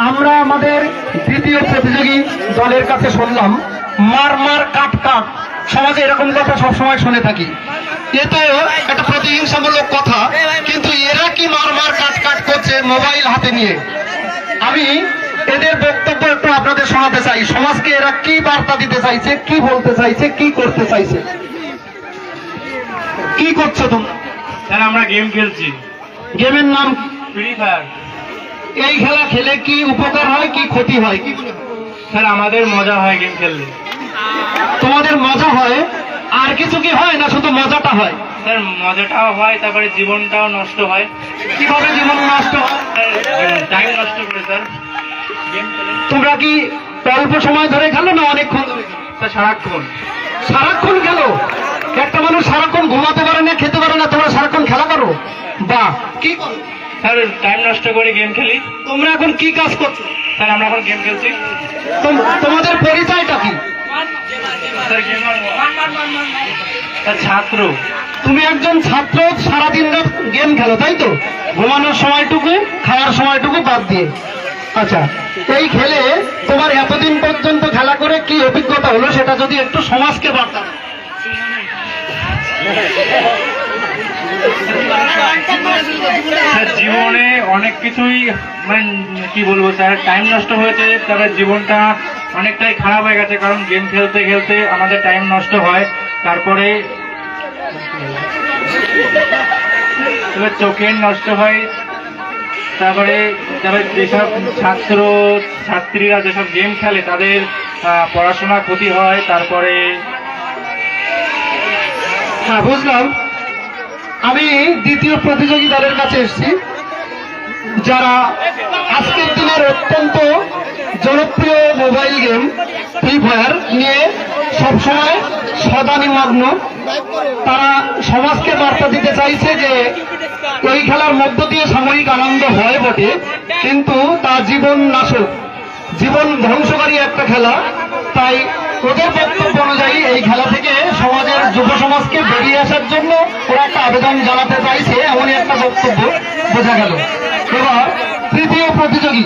আমরা আমাদের দ্বিতীয় প্রতিযোগী দলের কাছে শুনলাম মার মার কাট কাট, সমাজে এরকম কথা সবসময় শুনে থাকি। এ তো একটা প্রতিহিংসামূলক কথা, কিন্তু এরা কি মার মার কাট কাট করছে মোবাইল হাতে নিয়ে? আমি এদের বক্তব্য একটু আপনাদের শোনাতে চাই। সমাজকে এরা কি বার্তা দিতে চাইছে, কি বলতে চাইছে, কি করতে চাইছে? কি করছো তোমরা? স্যার আমরা গেম খেলছি। গেমের নাম ফ্রি ফায়ার। এই খেলা খেলে কি উপকার হয়, কি ক্ষতি হয়? কি স্যার আমাদের মজা হয় গেম খেললে। তোমাদের মজা হয়, আর কিছু কি হয় না শুধু মজাটা হয়? স্যার মজাটাও হয়, তারপরে জীবনটাও নষ্ট হয়। কিভাবে জীবন নষ্ট হয়? টাইম নষ্ট করে স্যার গেম খেলে। তোমরা কি অল্প সময় ধরে খেলো না অনেকক্ষণ ধরে খেলো? স্যার সারাক্ষণ। সারাক্ষণ খেলো? একটা মানুষ সারাক্ষণ ঘুমাতে পারে না, খেতে পারে না, তোমরা সারাক্ষণ খেলা করো? বাহ, কি করো? স্যার টাইম নষ্ট করে গেম খেলি। তোমরা এখন কি কাজ করছো? স্যার আমরা এখন গেম খেলছি। তোমাদের পরিচয়টা কি? Sir gamer. স্যার ছাত্র। তুমি একজন ছাত্র, সারাদিন রাত গেম খেলো তাই তো? ঘুমানোর সময়টুকু, খাওয়ার সময়টুকু বাদ দিয়ে। আচ্ছা, এই খেলে তোমার এতদিন পর্যন্ত খেলা করে কি অভিজ্ঞতা হলো সেটা যদি একটু সমাজকে বার্তা দাও। স্যার জীবনে অনেক কিছুই, মানে কি বলবো স্যার, টাইম নষ্ট হয়েছে, তারপরে জীবনটা অনেকটাই খারাপ হয়ে গেছে, কারণ গেম খেলতে খেলতে আমাদের টাইম নষ্ট হয়। তারপরে চোখের নষ্ট হয়। তারপরে যেসব ছাত্রীরা যেসব গেম খেলে তাদের পড়াশোনা ক্ষতি হয়। তারপরে হ্যাঁ, বুঝলাম। আমি দ্বিতীয় প্রতিযোগী দলের কাছে এসেছি, যারা আজকের দিনের অত্যন্ত জনপ্রিয় মোবাইল গেম ফ্রি ফায়ার নিয়ে সবসময় সদা নিমগ্ন। তারা সমাজকে বার্তা দিতে চাইছে যে এই খেলার মধ্য দিয়ে সাময়িক আনন্দ হয় বটে, কিন্তু তা জীবন নাশক, জীবন ধ্বংসকারী একটা খেলা। তাই ওদের বক্তব্য অনুযায়ী এই খেলা থেকে সমাজের যুব সমাজকে বেরিয়ে আসার জন্য ওরা একটা আবেদন জানাতে চাইছে, এমনই একটা বক্তব্য বোঝা গেল। এবার তৃতীয় প্রতিযোগী